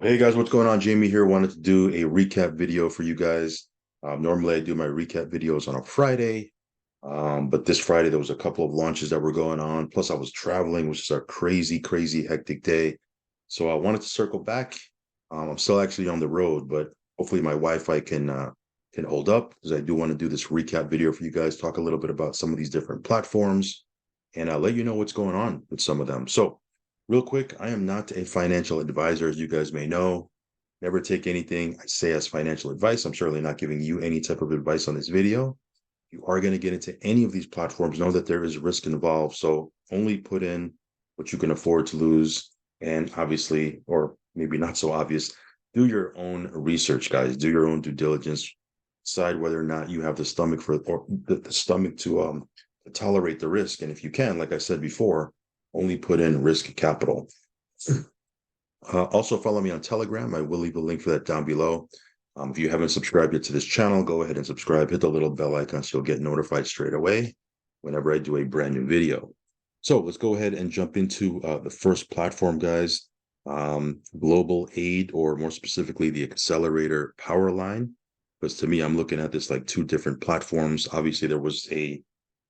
Hey guys, what's going on? Jamie here. Wanted to do a recap video for you guys. Normally I do my recap videos on a Friday, but this Friday there was a couple of launches that were going on. Plus I was traveling, which is a crazy, crazy hectic day. So I wanted to circle back. I'm still actually on the road, but hopefully my Wi-Fi can hold up because I do want to do this recap video for you guys, talk a little bit about some of these different platforms, and I'll let you know what's going on with some of them. So real quick, I am not a financial advisor, as you guys may know. Never take anything I say as financial advice. I'm certainly not giving you any type of advice on this video. If you are going to get into any of these platforms, know that there is risk involved. So only put in what you can afford to lose. And obviously, or maybe not so obvious, do your own research, guys. Do your own due diligence. Decide whether or not you have the stomach for or the stomach to tolerate the risk. And if you can, like I said before, only put in risk capital. Also, follow me on Telegram. I will leave a link for that down below. If you haven't subscribed yet to this channel, go ahead and subscribe. Hit the little bell icon so you'll get notified straight away whenever I do a brand new video. So let's go ahead and jump into the first platform, guys. Global Aid, or more specifically, the Accelerator Power Line. Because to me, I'm looking at this like two different platforms. Obviously, there was a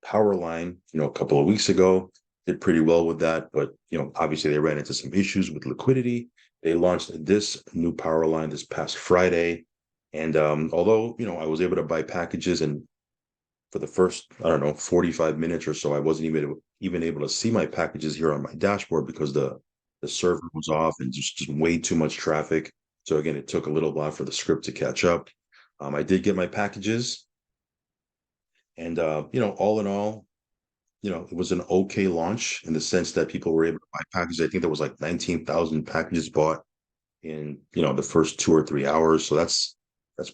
power line, a couple of weeks ago, did pretty well with that, but obviously they ran into some issues with liquidity. They launched this new power line this past Friday, and although I was able to buy packages, and for the first 45 minutes or so, I wasn't even able to see my packages here on my dashboard because the server was off and just way too much traffic. So again, it took a little while for the script to catch up. I did get my packages, and all in all, it was an okay launch in the sense that people were able to buy packages. I think there was like 19,000 packages bought in, the first 2 or 3 hours. So that's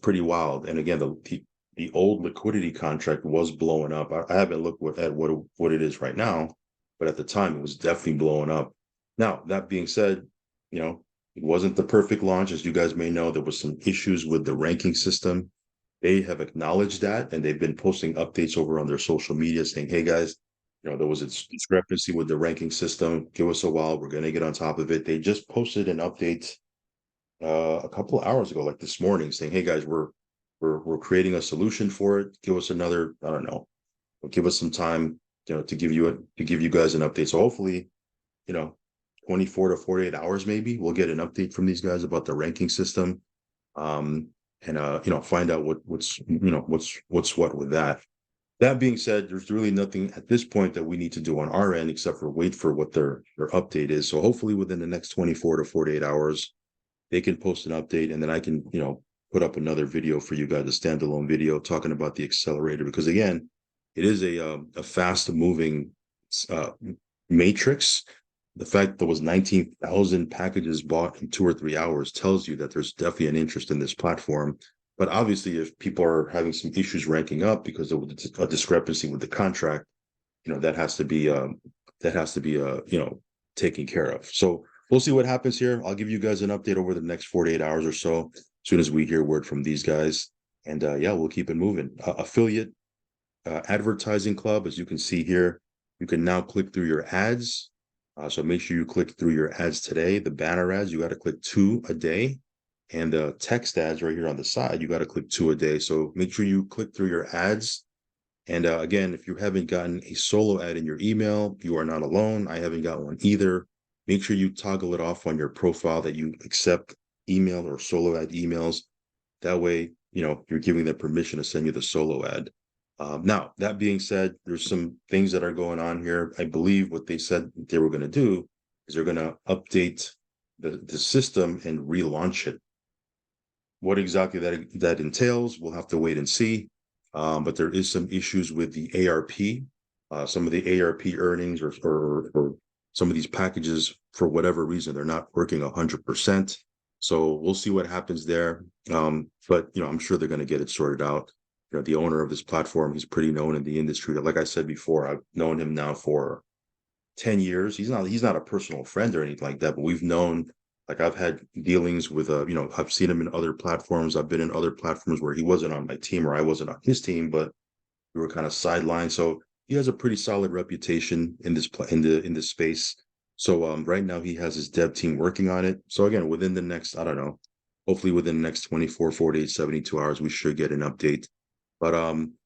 pretty wild. And again, the old liquidity contract was blowing up. I haven't looked at what it is right now, but at the time it was definitely blowing up. Now, that being said, it wasn't the perfect launch. As you guys may know, there was some issues with the ranking system. They have acknowledged that, and they've been posting updates over on their social media saying, hey guys, there was a discrepancy with the ranking system. Give us a while. We're going to get on top of it. They just posted an update a couple of hours ago, like this morning, saying, hey guys, we're creating a solution for it. Give us another, I don't know, give us some time, to give you guys an update. So hopefully, you know, 24 to 48 hours, maybe we'll get an update from these guys about the ranking system. And find out what's what with that. That being said, there's really nothing at this point that we need to do on our end except for wait for what their update is. So hopefully within the next 24 to 48 hours, they can post an update, and then I can, put up another video for you guys, a standalone video talking about the accelerator, because again, it is a fast moving uh, matrix. The fact there was 19,000 packages bought in 2 or 3 hours tells you that there's definitely an interest in this platform. But obviously, if people are having some issues ranking up because of a discrepancy with the contract, that has to be taken care of. So we'll see what happens here. I'll give you guys an update over the next 48 hours or so, as soon as we hear word from these guys. And yeah, we'll keep it moving. Affiliate advertising club, as you can see here, you can now click through your ads. So make sure you click through your ads today. The banner ads, you got to click 2 a day. And the text ads right here on the side, you got to click 2 a day. So make sure you click through your ads. And again, if you haven't gotten a solo ad in your email, you are not alone. I haven't got one either. Make sure you toggle it off on your profile that you accept email or solo ad emails. That way, you're giving them permission to send you the solo ad. Now, that being said, there's some things that are going on here. I believe what they said they were going to do is they're going to update the system and relaunch it. What exactly that entails, we'll have to wait and see. But there is some issues with the ARP. Some of the ARP earnings or some of these packages, for whatever reason, they're not working 100%. So we'll see what happens there. But I'm sure they're going to get it sorted out. The owner of this platform, he's pretty known in the industry. Like I said before, I've known him now for 10 years. He's not a personal friend or anything like that, but we've known, like I've had dealings with, I've seen him in other platforms. I've been in other platforms where he wasn't on my team or I wasn't on his team, but we were kind of sidelined. So he has a pretty solid reputation in this in this space. So right now he has his dev team working on it. So again, within the next, I don't know, hopefully within the next 24, 48, 72 hours, we should get an update. But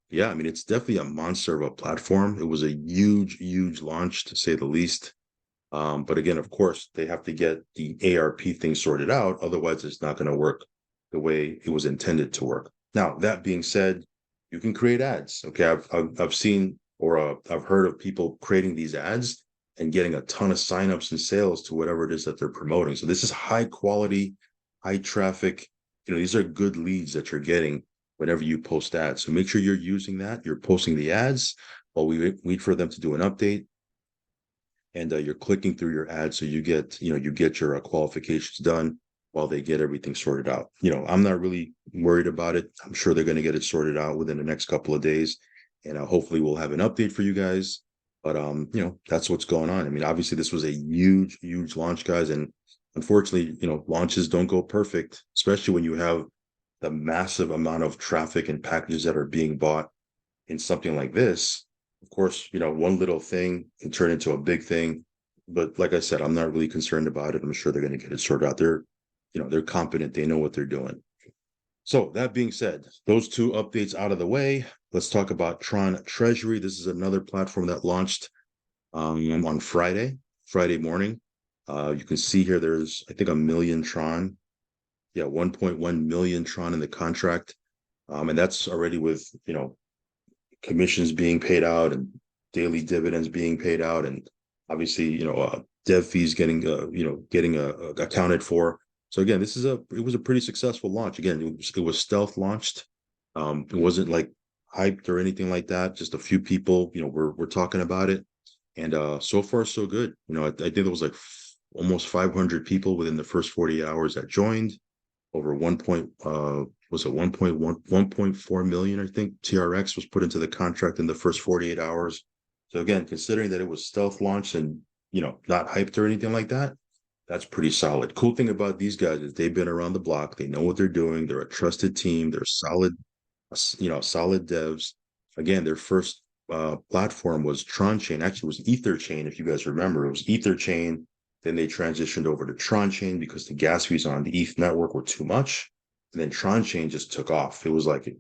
yeah, I mean, it's definitely a monster of a platform. It was a huge, huge launch to say the least. But again, of course, they have to get the ARP thing sorted out. Otherwise, it's not going to work the way it was intended to work. Now, that being said, you can create ads. Okay, I've seen or I've heard of people creating these ads and getting a ton of signups and sales to whatever it is that they're promoting. So this is high quality, high traffic. You know, these are good leads that you're getting whenever you post ads. So make sure you're using that. You're posting the ads while we wait for them to do an update, and you're clicking through your ads, so you get your qualifications done while they get everything sorted out. I'm not really worried about it. I'm sure they're going to get it sorted out within the next couple of days, and hopefully we'll have an update for you guys. But that's what's going on. I mean, obviously this was a huge, huge launch, guys, and unfortunately, launches don't go perfect, especially when you have the massive amount of traffic and packages that are being bought in something like this. Of course, one little thing can turn into a big thing. But like I said, I'm not really concerned about it. I'm sure they're going to get it sorted out. They're competent. They know what they're doing. So that being said, those two updates out of the way, let's talk about Tron Treasury. This is another platform that launched on Friday morning. You can see here there's, I think, 1 million Tron. Yeah, 1.1 million Tron in the contract. And that's already with, commissions being paid out and daily dividends being paid out, and obviously dev fees getting accounted for. So again, it was a pretty successful launch. Again, it was stealth launched. It wasn't like hyped or anything like that. Just a few people were talking about it, and so far so good. I think there was like almost 500 people within the first 48 hours that joined. Over 1.4 million, I think, TRX was put into the contract in the first 48 hours. So again, considering that it was stealth launched and not hyped or anything like that, that's pretty solid. Cool thing about these guys is they've been around the block. They know what they're doing. They're a trusted team. They're solid, solid devs. Again, their first platform was Tron Chain. Actually, it was Ether Chain, if you guys remember. It was Ether Chain. Then they transitioned over to Tron Chain because the gas fees on the ETH network were too much. And then Tron Chain just took off. It was like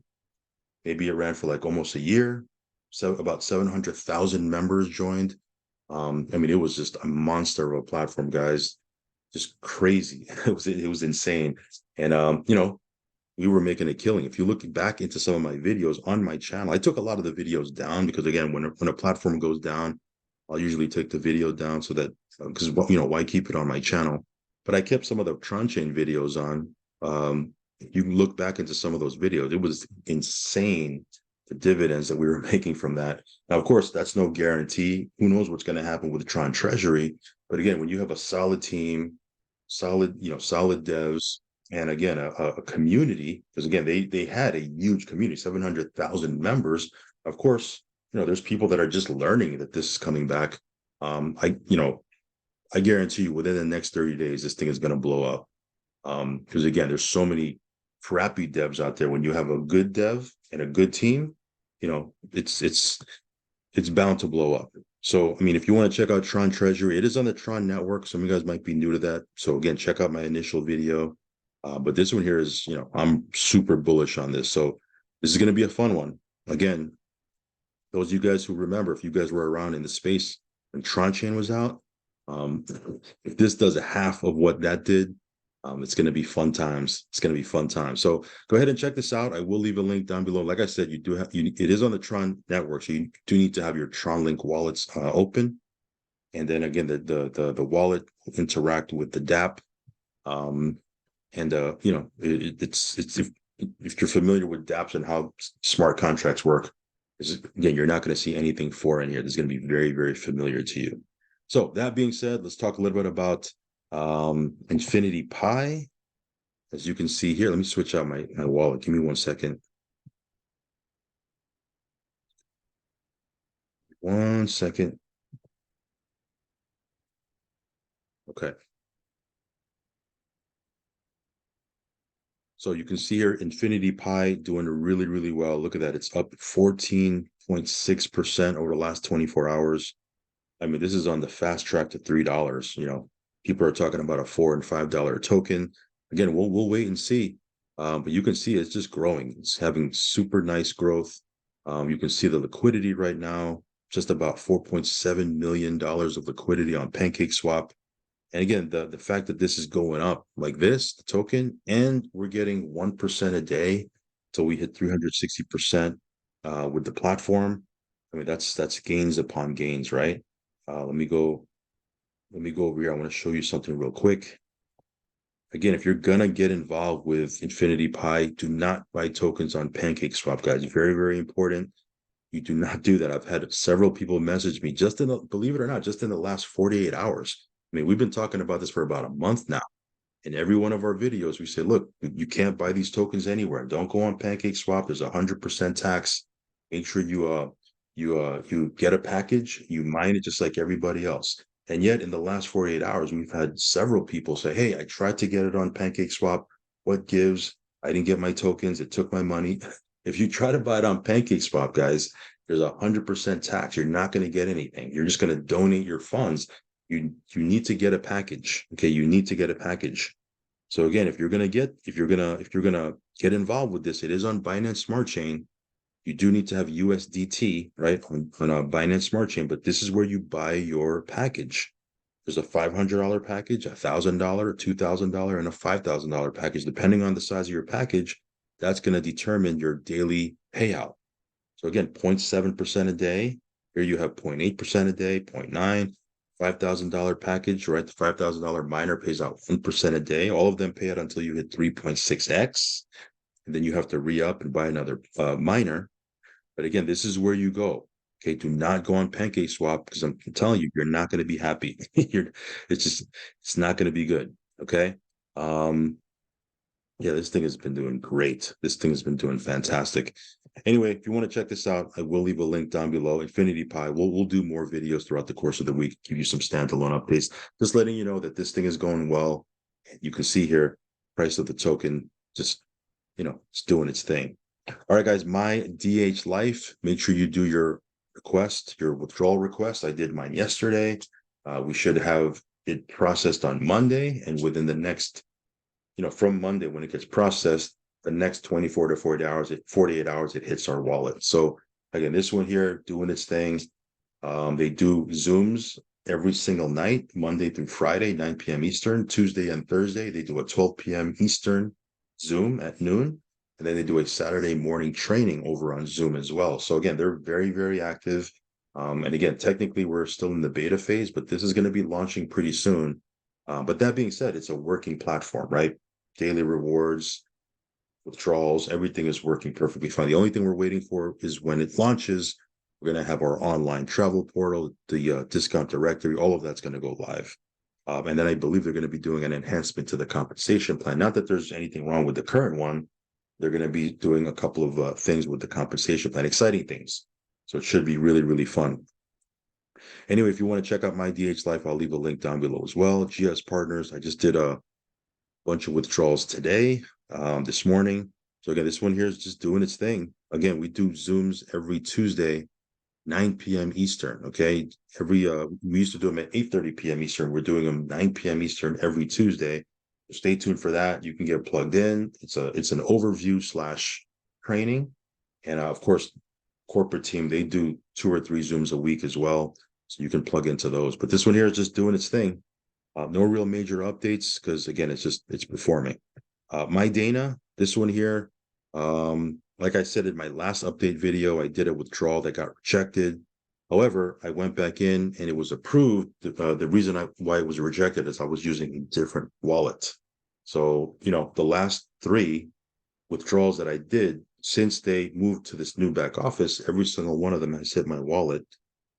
maybe it ran for like almost a year. So about 700,000 members joined. I mean, it was just a monster of a platform, guys. Just crazy. It was insane. And we were making a killing. If you look back into some of my videos on my channel, I took a lot of the videos down because again, when a platform goes down, I'll usually take the video down so that because why keep it on my channel? But I kept some of the Tron Chain videos on. You can look back into some of those videos. It was insane, the dividends that we were making from that. Now, of course, that's no guarantee. Who knows what's going to happen with the Tron Treasury? But again, when you have a solid team, solid devs, and again a community, because again they had a huge community, 700,000 members. Of course, there's people that are just learning that this is coming back. I guarantee you within the next 30 days, this thing is going to blow up. Because again, there's so many crappy devs out there. When you have a good dev and a good team, it's bound to blow up. So, I mean, if you want to check out Tron Treasury, it is on the Tron network. Some of you guys might be new to that. So again, check out my initial video. But this one here is, I'm super bullish on this. So this is going to be a fun one. Again, those of you guys who remember, if you guys were around in the space when Tron Chain was out, if this does a half of what that did, it's going to be fun times. It's going to be fun times. So go ahead and check this out. I will leave a link down below. Like I said, it is on the Tron network, so you do need to have your Tron Link wallets open. And then again, the wallet will interact with the DApp. It's if you're familiar with DApps and how smart contracts work, again, you're not going to see anything foreign here. This is going to be very, very familiar to you. So that being said, let's talk a little bit about Infinity Pi. As you can see here, let me switch out my wallet. Give me 1 second. 1 second. Okay. So you can see here, Infinity Pi doing really, really well. Look at that. It's up 14.6% over the last 24 hours. I mean, this is on the fast track to $3. People are talking about a $4 and $5 token. Again, we'll wait and see. But you can see it's just growing. It's having super nice growth. You can see the liquidity right now, just about $4.7 million of liquidity on PancakeSwap. And again, the fact that this is going up like this, the token, and we're getting 1% a day till we hit 360% with the platform. I mean, that's gains upon gains, right? Let me go over here. I want to show you something real quick. Again, if you're gonna get involved with Infinity Pi, do not buy tokens on PancakeSwap, guys. Very, very important. You do not do that. I've had several people message me believe it or not, just in the last 48 hours. I mean, we've been talking about this for about a month now. In every one of our videos, we say, look, you can't buy these tokens anywhere. Don't go on PancakeSwap. There's 100% tax. Make sure you get a package, you mine it just like everybody else. And yet, in the last 48 hours, we've had several people say, hey, I tried to get it on PancakeSwap. What gives? I didn't get my tokens. It took my money. If you try to buy it on PancakeSwap, guys, there's 100% tax. You're not going to get anything. You're just going to donate your funds. You need to get a package. Okay, you need to get a package. So again, if you're gonna get involved with this, it is on Binance Smart Chain. You do need to have USDT, right, on a Binance Smart Chain, but this is where you buy your package. There's a $500 package, $1,000, $2,000, and a $5,000 package. Depending on the size of your package, that's going to determine your daily payout. So again, 0.7% a day. Here you have 0.8% a day, 0.9, $5,000 package, right? The $5,000 miner pays out 1% a day. All of them pay out until you hit 3.6x. And then you have to re-up and buy another miner. But again, this is where you go. Okay, do not go on PancakeSwap because I'm telling you, you're not going to be happy. It's not going to be good. Okay. Yeah, this thing has been doing great. This thing has been doing fantastic. Anyway, if you want to check this out, I will leave a link down below. Infinity Pi. We'll do more videos throughout the course of the week, give you some standalone updates. Just letting you know that this thing is going well. You can see here, price of the token, just it's doing its thing. All right, guys, my DH Life. Make sure you do your request, your withdrawal request. I did mine yesterday. We should have it processed on Monday, and within the next from Monday when it gets processed, the next 24 to 48 hours, it hits our wallet. So again, this one here doing its thing. They do Zooms every single night, Monday through Friday, 9 p.m. Eastern. Tuesday and Thursday, they do a 12 p.m. Eastern Zoom at noon. And then they do a Saturday morning training over on Zoom as well. So again, they're very, very active. And again, technically, we're still in the beta phase, but this is going to be launching pretty soon. But that being said, it's a working platform, right? Daily rewards, withdrawals, everything is working perfectly fine. The only thing we're waiting for is when it launches, we're going to have our online travel portal, the discount directory, all of that's going to go live. And then I believe they're going to be doing an enhancement to the compensation plan. Not that there's anything wrong with the current one. They're going to be doing a couple of things with the compensation plan, exciting things. So it should be really, really fun. Anyway, if you want to check out my DH Life, I'll leave a link down below as well. GS Partners, I just did a bunch of withdrawals today, this morning. So again, this one here is just doing its thing. Again, we do Zooms every Tuesday, 9 p.m. Eastern. Okay, we used to do them at 8:30 p.m. Eastern. We're doing them 9 p.m. Eastern every Tuesday. So stay tuned for that. You can get plugged in. It's an overview / training, and of course, corporate team, they do 2 or 3 Zooms a week as well. So you can plug into those. But this one here is just doing its thing. No real major updates because again, it's performing. My Dana, this one here, like I said in my last update video, I did a withdrawal that got rejected. However, I went back in and it was approved. The reason why it was rejected is I was using a different wallet. So, the last 3 withdrawals that I did since they moved to this new back office, every single one of them has hit my wallet.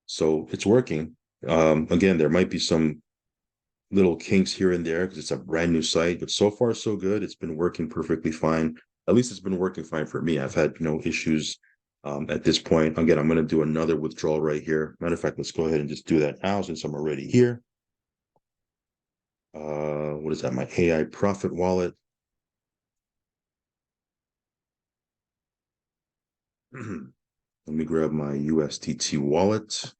So it's working. Again, there might be some little kinks here and there because it's a brand new site, but so far so good. It's been working perfectly fine. At least it's been working fine for me. I've had no issues at this point. Again, I'm going to do another withdrawal right here. Matter of fact, let's go ahead and just do that now since I'm already here. What is that? My AI Profit wallet. Let me grab my USDT wallet.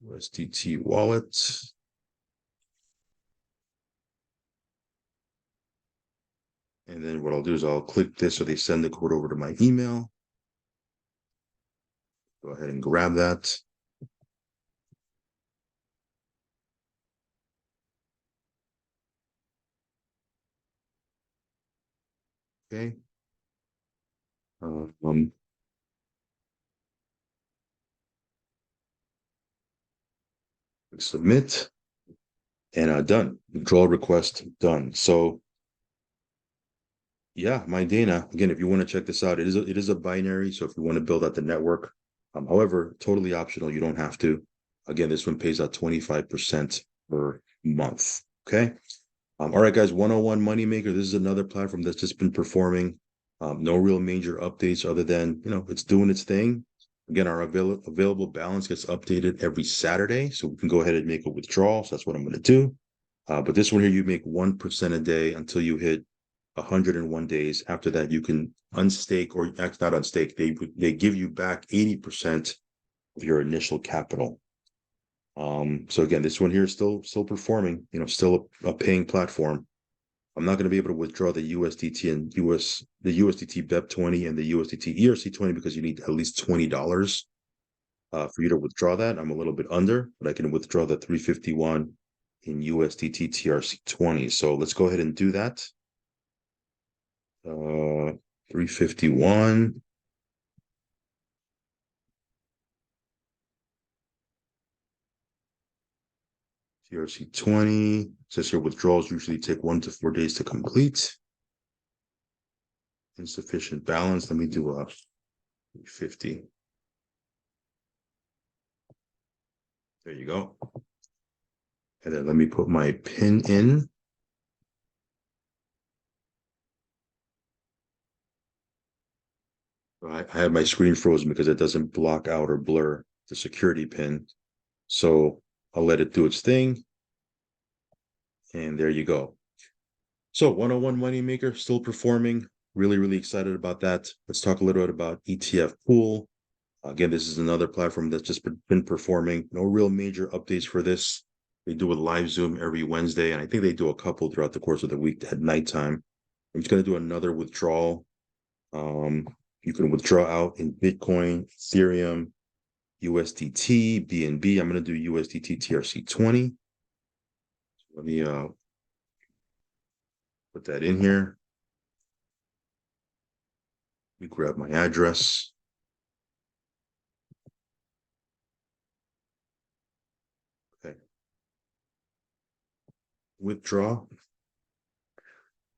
USDT wallet. And then what I'll do is I'll click this so they send the code over to my email. Go ahead and grab that. Okay. Submit and done. Withdrawal request done. So yeah, my Dana. Again, if you want to check this out, it is a binary. So if you want to build out the network, however, totally optional. You don't have to. Again, this one pays out 25% per month. Okay. All right, guys. 101 Moneymaker. This is another platform that's just been performing. No real major updates other than it's doing its thing. Again, our available balance gets updated every Saturday, so we can go ahead and make a withdrawal. So that's what I'm going to do. But this one here, you make 1% a day until you hit 101 days. After that, you can unstake, or not unstake. They give you back 80% of your initial capital. So again, this one here is still performing. Still a paying platform. I'm not going to be able to withdraw the USDT and the USDT BEP20 and the USDT ERC20 because you need at least $20 for you to withdraw that. I'm a little bit under, but I can withdraw the 351 in USDT TRC20. So let's go ahead and do that. 351. TRC20 says your withdrawals usually take 1 to 4 days to complete. Insufficient balance. Let me do a 350. There you go. And then let me put my PIN in. I have my screen frozen because it doesn't block out or blur the security pin. So I'll let it do its thing. And there you go. So 101 Moneymaker still performing. Really, really excited about that. Let's talk a little bit about ETF Pool. Again, this is another platform that's just been performing. No real major updates for this. They do a live Zoom every Wednesday, and I think they do a couple throughout the course of the week at nighttime. I'm just going to do another withdrawal. You can withdraw out in Bitcoin, Ethereum, USDT, BNB. I'm going to do USDT TRC20. Let me put that in here. Let me grab my address. Okay. Withdraw.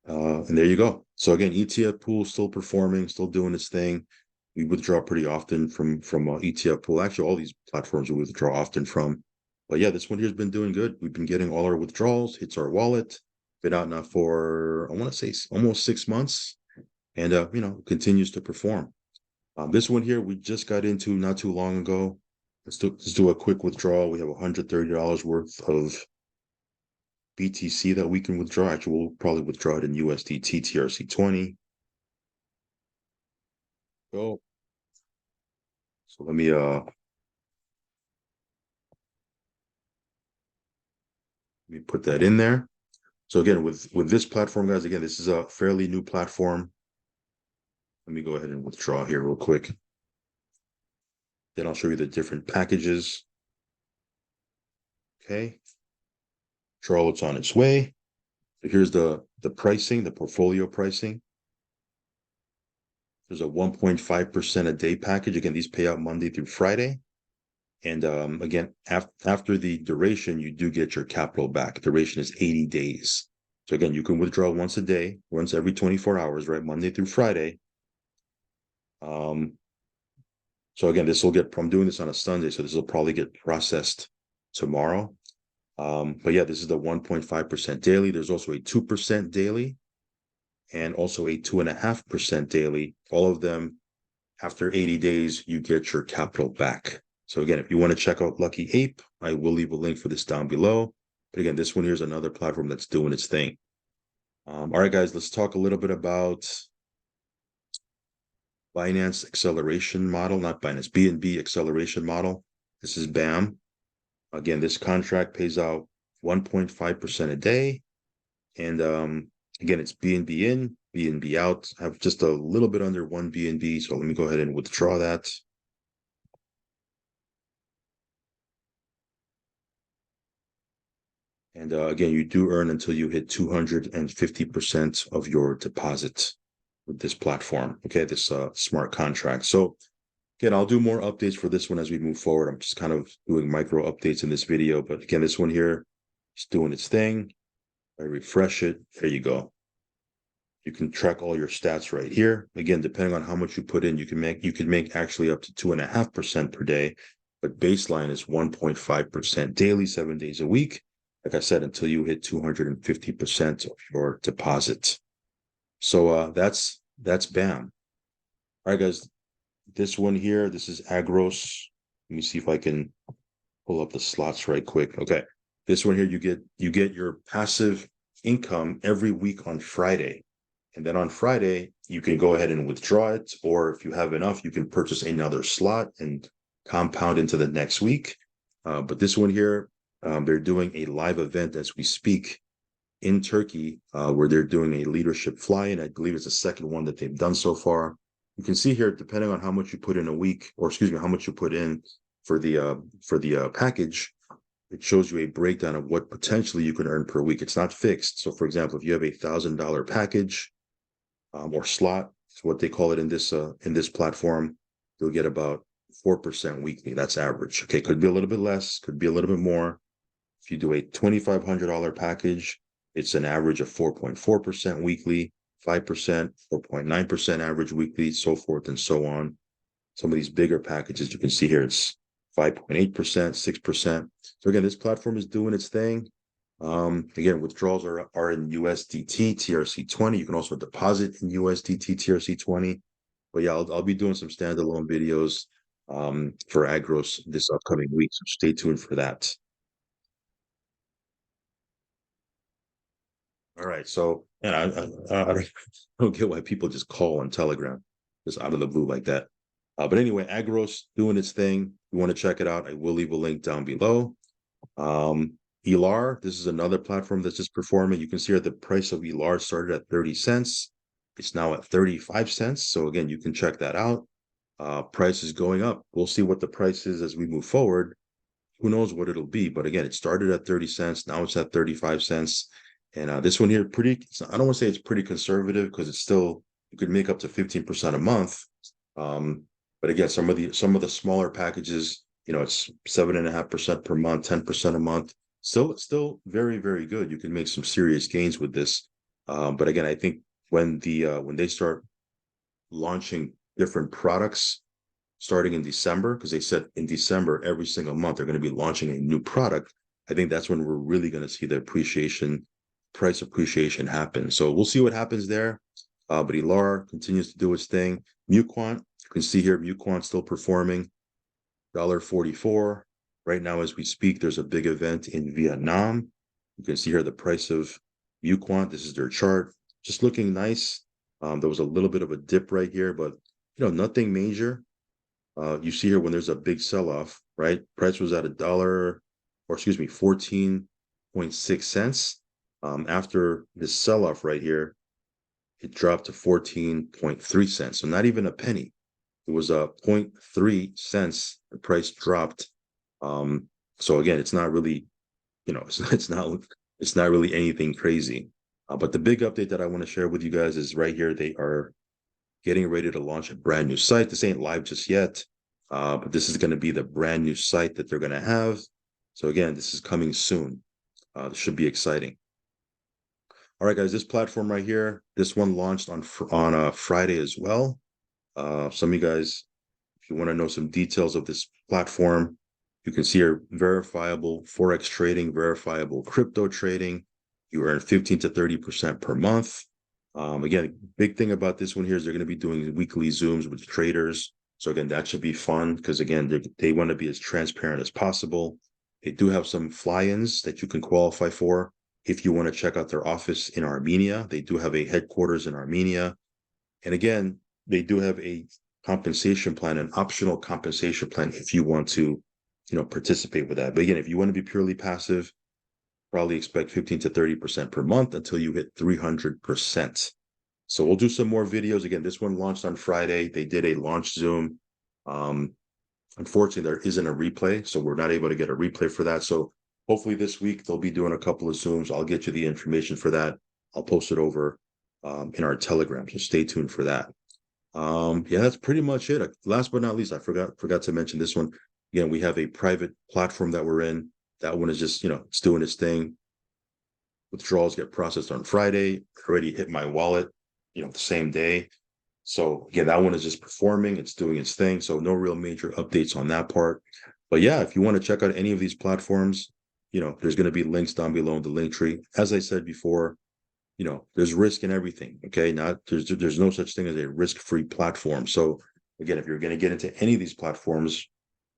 And there you go. So again, ETF Pool still performing, still doing its thing. We withdraw pretty often from ETF Pool. Actually, all these platforms we withdraw often from. But yeah, this one here has been doing good. We've been getting all our withdrawals, hits our wallet. Been out now for, I want to say, almost 6 months. And, continues to perform. This one here, we just got into not too long ago. Let's do a quick withdrawal. We have $130 worth of BTC that we can withdraw. Actually, we'll probably withdraw it in USDT TRC20. Go. So let me put that in there. So again, with this platform, guys, again, this is a fairly new platform. Let me go ahead and withdraw here real quick. Then I'll show you the different packages. Okay. Withdrawal, it's on its way. So here's the pricing, the portfolio pricing. There's a 1.5% a day package. Again, these pay out Monday through Friday. And again, after the duration, you do get your capital back. Duration is 80 days. So again, you can withdraw once a day, once every 24 hours, right? Monday through Friday. So again, I'm doing this on a Sunday, so this will probably get processed tomorrow. But yeah, this is the 1.5% daily. There's also a 2% daily and also a 2.5% daily. All of them, after 80 days, you get your capital back. So again, if you want to check out Lucky Ape, I will leave a link for this down below. But again, this one here is another platform that's doing its thing. All right, guys, let's talk a little bit about Binance acceleration model, not Binance, BNB acceleration model. This is BAM. Again, this contract pays out 1.5% a day. And again, it's BNB in, BNB out. I have just a little bit under one BNB. So let me go ahead and withdraw that. And again, you do earn until you hit 250% of your deposit with this platform. Okay, this smart contract. So again, I'll do more updates for this one as we move forward. I'm just kind of doing micro updates in this video. But again, this one here is doing its thing. I refresh it. There you go. You can track all your stats right here. Again, depending on how much you put in, you can make actually up to 2.5% per day, but baseline is 1.5% daily, 7 days a week. Like I said, until you hit 250% of your deposit. So that's BAM. All right, guys. This one here, this is Agros. Let me see if I can pull up the slots right quick. Okay. This one here, you get your passive income every week on Friday. And then on Friday, you can go ahead and withdraw it, or if you have enough, you can purchase another slot and compound into the next week. But this one here, they're doing a live event as we speak in Turkey, where they're doing a leadership fly-in. I believe it's the second one that they've done so far. You can see here, depending on how much you put in a week, or excuse me, how much you put in for the package, it shows you a breakdown of what potentially you can earn per week. It's not fixed. So, for example, if you have $1,000 package or slot, it's what they call it in this platform, you'll get about 4% weekly. That's average. Okay, could be a little bit less, could be a little bit more. If you do a $2,500 package, it's an average of 4.4% weekly, 5%, 4.9% average weekly, so forth and so on. Some of these bigger packages, you can see here, it's 5.8%, 6%. So again, this platform is doing its thing. Again, withdrawals are in USDT, TRC20. You can also deposit in USDT, TRC20. But yeah, I'll be doing some standalone videos for Agros this upcoming week. So stay tuned for that. All right. So, and I don't get why people just call on Telegram just out of the blue like that. But anyway, Agros doing its thing. You want to check it out, I will leave a link down below. ELAR, this is another platform that's just performing. You can see here the price of ELAR started at 30 cents. It's now at 35 cents. So again, you can check that out. Price is going up. We'll see what the price is as we move forward. Who knows what it'll be? But again, it started at 30 cents. Now it's at 35 cents. And this one here, I don't want to say it's pretty conservative because it's still, you could make up to 15% a month. But again, some of the smaller packages, it's 7.5% per month, 10% a month. So it's still very, very good. You can make some serious gains with this. But again, I think when they start launching different products starting in December, because they said in December, every single month, they're going to be launching a new product. I think that's when we're really going to see the price appreciation happen. So we'll see what happens there. But ELAR continues to do its thing. MuQuant, you can see here, MuQuant still performing, $1.44. Right now, as we speak, there's a big event in Vietnam. You can see here the price of MuQuant. This is their chart. Just looking nice. There was a little bit of a dip right here, but nothing major. You see here when there's a big sell-off, right? Price was at $14.6 cents. After this sell-off right here, it dropped to 14.3 cents. So not even a penny. It was 0.3 cents. The price dropped. So again, it's not really, it's not really anything crazy. But the big update that I want to share with you guys is right here. They are getting ready to launch a brand new site. This ain't live just yet, but this is going to be the brand new site that they're going to have. So again, this is coming soon. This should be exciting. All right, guys, this platform right here, this one launched on Friday as well. Some of you guys, if you want to know some details of this platform, you can see here verifiable Forex trading, verifiable crypto trading. You earn 15 to 30% per month. Again, big thing about this one here is they're going to be doing weekly Zooms with traders. So again, that should be fun because again, they want to be as transparent as possible. They do have some fly-ins that you can qualify for. If you want to check out their office in Armenia, they do have a headquarters in Armenia. And again, they do have a compensation plan, an optional compensation plan if you want to participate with that. But again, if you want to be purely passive, probably expect 15 to 30% per month until you hit 300%. So we'll do some more videos. Again, this one launched on Friday. They did a launch Zoom. Unfortunately, there isn't a replay, so we're not able to get a replay for that. So hopefully this week they'll be doing a couple of Zooms. I'll get you the information for that. I'll post it over in our Telegram, so stay tuned for that. Yeah, that's pretty much it. Last but not least, I forgot to mention this one. Again, we have a private platform that we're in. That one is just, it's doing its thing. Withdrawals get processed on Friday. Already hit my wallet, the same day. So again, that one is just performing. It's doing its thing. So no real major updates on that part. But yeah, if you want to check out any of these platforms, there's going to be links down below in the link tree. As I said before, there's risk in everything. Okay. There's no such thing as a risk-free platform. So again, if you're going to get into any of these platforms,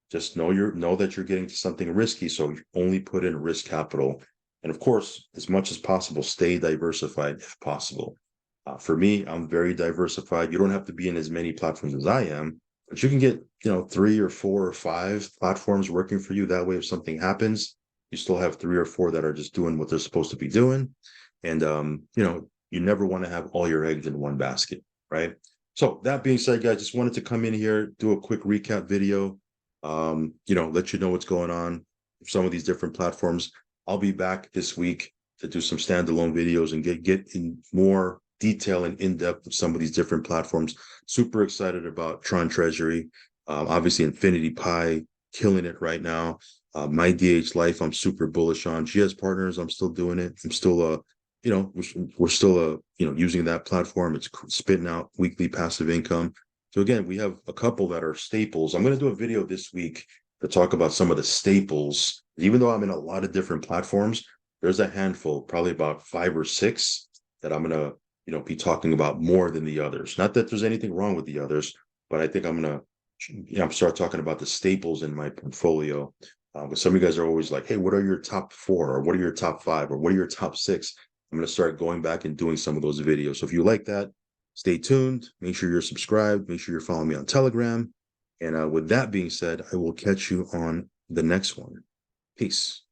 just know that you're getting to something risky. So you only put in risk capital. And of course, as much as possible, stay diversified if possible. For me, I'm very diversified. You don't have to be in as many platforms as I am, but you can get, 3 or 4 or 5 platforms working for you. That way, if something happens, you still have 3 or 4 that are just doing what they're supposed to be doing. And, you never want to have all your eggs in one basket, right? So that being said, guys, just wanted to come in here, do a quick recap video, let you know what's going on with some of these different platforms. I'll be back this week to do some standalone videos and get in more detail and in-depth of some of these different platforms. Super excited about Tron Treasury. Obviously, Infinity Pi, killing it right now. My DH Life, I'm super bullish on. GS Partners, I'm still doing it. I'm still, we're still, using that platform. It's spitting out weekly passive income. So again, we have a couple that are staples. I'm going to do a video this week to talk about some of the staples. Even though I'm in a lot of different platforms, there's a handful, probably about 5 or 6 that I'm going to, be talking about more than the others. Not that there's anything wrong with the others, but I think I'm going to, start talking about the staples in my portfolio. But some of you guys are always like, hey, what are your top 4? Or what are your top 5? Or what are your top 6? I'm going to start going back and doing some of those videos. So if you like that, stay tuned. Make sure you're subscribed. Make sure you're following me on Telegram. And with that being said, I will catch you on the next one. Peace.